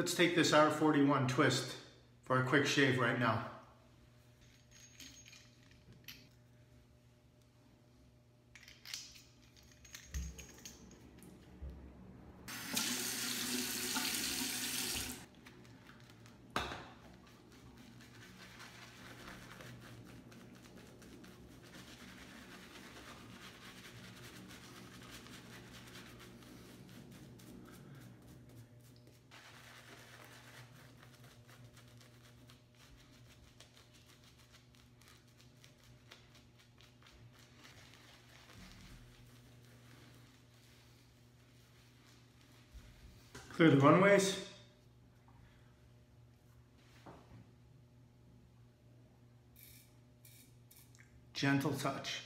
Let's take this R41 Twist for a quick shave right now. Clear the runways. Gentle touch.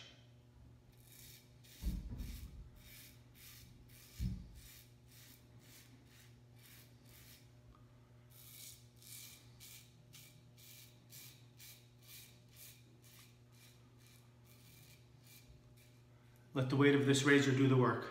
Let the weight of this razor do the work.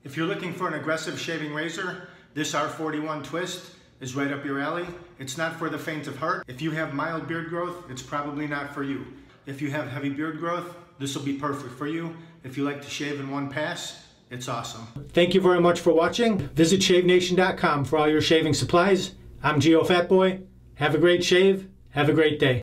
If you're looking for an aggressive shaving razor, this R41 Twist is right up your alley. It's not for the faint of heart. If you have mild beard growth, it's probably not for you. If you have heavy beard growth, this will be perfect for you. If you like to shave in one pass, it's awesome. Thank you very much for watching. Visit shavenation.com for all your shaving supplies. I'm Geofatboy. Have a great shave. Have a great day.